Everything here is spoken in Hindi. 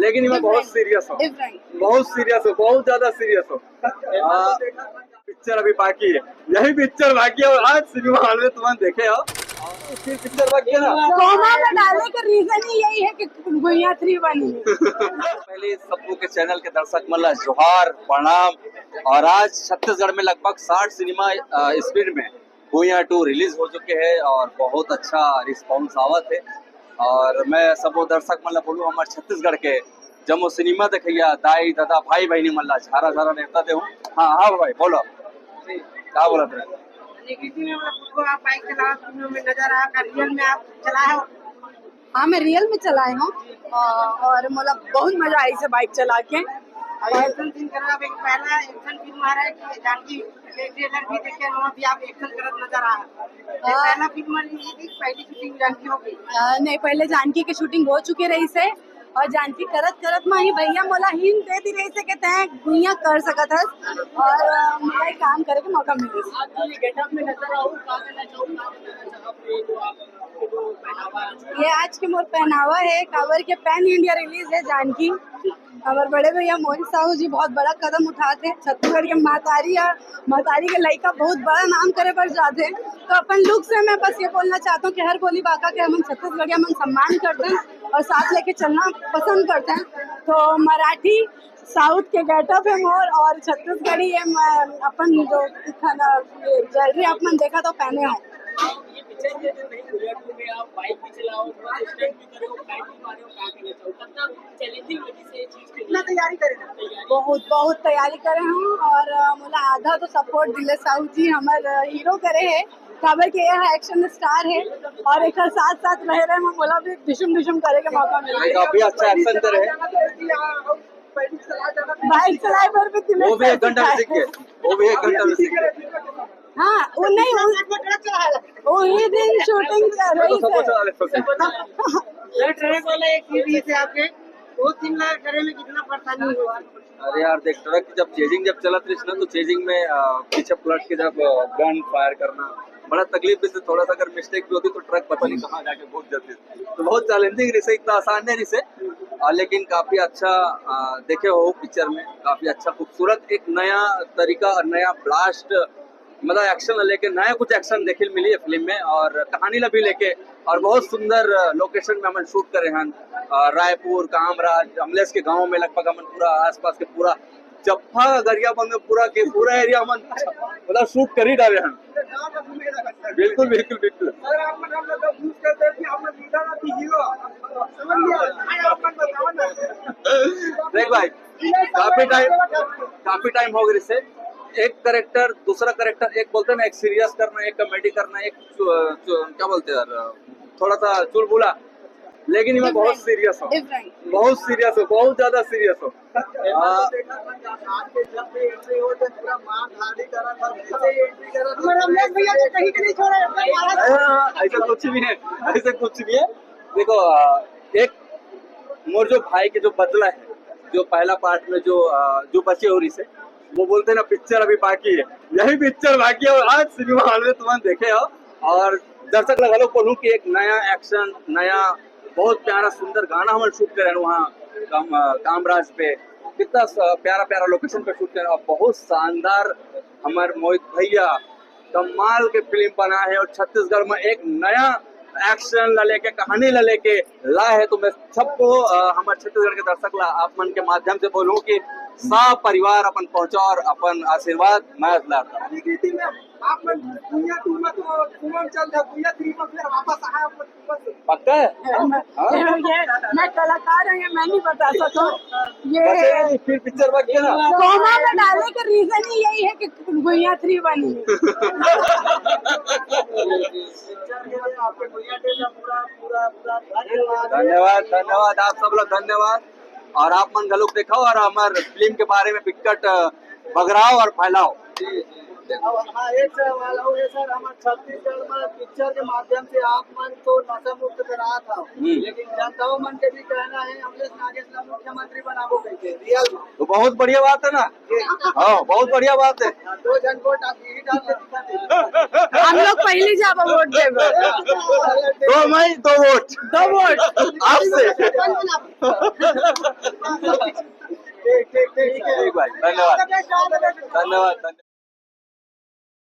लेकिन मैं बहुत सीरियस हूँ, बहुत ज्यादा सीरियस हूँ। पिक्चर अभी बाकी है, यही पिक्चर बाकी है और आज सिनेमा हॉल में तुम देखे हो। फिर पिक्चर बाकी है ना, कोमा में डालने का रीजन ही यही है कि गुइया 3 बनी है। पहले सबको के चैनल के दर्शक मतलब जोहार प्रणाम। और आज छत्तीसगढ़ में लगभग 60 सिनेमा स्पीड में गुइया 2 रिलीज हो चुके हैं और बहुत अच्छा रिस्पॉन्स आवत है। और मैं सबो दर्शक मतलब बोलूँ हमारे छत्तीसगढ़ के जमो सिनेमा देखिया दाई दादा भाई बहनी मल्ला झारा झारा नेता दे हूँ। हाँ हाँ भाई बोलो क्या बोला थे? आप बाइक चला में नजर आया, रियल में आप चलाए हो? हाँ, मैं रियल में चलाए हूँ और मतलब बहुत मजा आई से बाइक चला के। एक्शन सीन करा, पहला एक्शन फिल्म आ रहा है कि जानकी ट्रेलर भी देखे भी आप एक्शन करत नजर आ पहला फिल्म ये थी, पहली शूटिंग जानकी हो गई? नहीं, पहले जानकी की शूटिंग हो चुकी रही से और जानकी करत करत में ही भैया मोला हिंट दे दी रही से कहते हैं गुइया कर सकत है और मुझे काम करे के मौका मिले। ये आज के मोर पहनावा है, काबर के पैन इंडिया रिलीज है जानकी। हमारे बड़े भैया मोहित साहू जी बहुत बड़ा कदम उठाते हैं, छत्तीसगढ़ के महतारी के लड़का बहुत बड़ा नाम करे पर जाते हैं। तो अपन लुक से मैं बस ये बोलना चाहता हूँ कि हर बोली बाका के हम छत्तीसगढ़िया मन सम्मान करते हैं और साथ लेके चलना पसंद करते हैं। तो मराठी साउथ के गेटअप है मोर और छत्तीसगढ़ी है अपन जो ज्वेलरी अपन देखा तो पहने हो। बहुत तैयारी करे हूँ और मुला आधा तो सपोर्ट दिले साहू जी हमारे हीरो करे है, काबर के यह एक्शन स्टार है और एक साथ साथ रह रहे हैं बोला भी डिशुम करे के मौका मिला। काफी अच्छा एक्शन करे, बाइक चलाए पर भी दिले वो भी 1 घंटा में सीख गए, वो भी 1 घंटा में सीख गए। हाँ वो नहीं वही दिन शूटिंग कर रही ट्रक वाला एक चीज है आपके 2-3 लाख करे में कितना परेशानी हुआ? अरे यार देख ट्रक जब चेजिंग जब चला ना तो चेजिंग में पीछे पलट के जब गन फायर करना बड़ा तकलीफ भी से, थोड़ा सा अगर मिस्टेक भी होती तो ट्रक पता नहीं कहाँ जाके घुस जाती। तो बहुत चैलेंजिंग रिसे, इतना आसान नहीं रिसे लेकिन काफी अच्छा देखे हो पिक्चर में, काफी अच्छा खूबसूरत एक नया तरीका और नया ब्लास्ट मतलब एक्शन लेके नया कुछ एक्शन देखे मिली है फिल्म में और कहानी ला भी लेके और बहुत सुंदर लोकेशन में हम शूट करे हैं। रायपुर कामराज अमलेश के गांव में लगभग हम पूरा आसपास के पूरा जफ्फा गरियाबंद में पूरा एरिया हम मतलब शूट कर ही डाले हैं। बिल्कुल बिल्कुल बिल्कुल। देख भाई काफी टाइम हो गया इससे, एक करेक्टर दूसरा करेक्टर, एक बोलते हैं ना एक सीरियस करना एक कॉमेडी करना एक क्या बोलते हैं यार थोड़ा सा चुलबुला, लेकिन मैं बहुत सीरियस हूँ, बहुत ज्यादा सीरियस हूँ। ऐसा कुछ भी है, ऐसा कुछ भी है। देखो एक मोर जो भाई के जो बदला है जो पहला पार्ट में जो बचे हो रही से वो बोलते हैं ना पिक्चर अभी बाकी है, यही पिक्चर बाकी है और आज सिनेमा हॉल में तुम देखे हो और दर्शक लगा लो बोलूँ कि एक नया एक्शन नया बहुत प्यारा सुंदर गाना हम शूट करे वहाँ कामराज पे, कितना प्यारा लोकेशन पे शूट करे और बहुत शानदार हमारे मोहित भैया कमाल के फिल्म बना है और छत्तीसगढ़ में एक नया एक्शन ला लेके कहानी ला लेके ला है। तो मैं सबको हमारे छत्तीसगढ़ के दर्शक ला आप मन के माध्यम से बोलूं कि सब परिवार अपन पहुंचा और अपन आशीर्वाद मैं पक्का है। मैं कलाकार हूँ, मैं नहीं बता सकता ये फिर पिक्चर बाकी है ना, कोमा में डालने का रीजन ही यही है कि गुइया 3 बनी है। धन्यवाद आप सब लोग धन्यवाद और आप मन गलुक दिखाओ और हमारे फिल्म के बारे में विकट बगराओ और फैलाओ। एक सवाल है सर, हमारे छत्तीसगढ़ में पिक्चर के माध्यम से आप मन को नशा मुक्त करा था, लेकिन जनताओं मन के भी कहना है अमलेश नागेश का मुख्यमंत्री बनाबो कहते रियल में, तो बहुत बढ़िया बात है ना। हाँ बहुत बढ़िया बात है। 2 जन को हम लोग पहले जाब वोट देबो, 2 मई 2 वोट आपसे। ठीक भाई, धन्यवाद धन्यवाद धन्यवाद।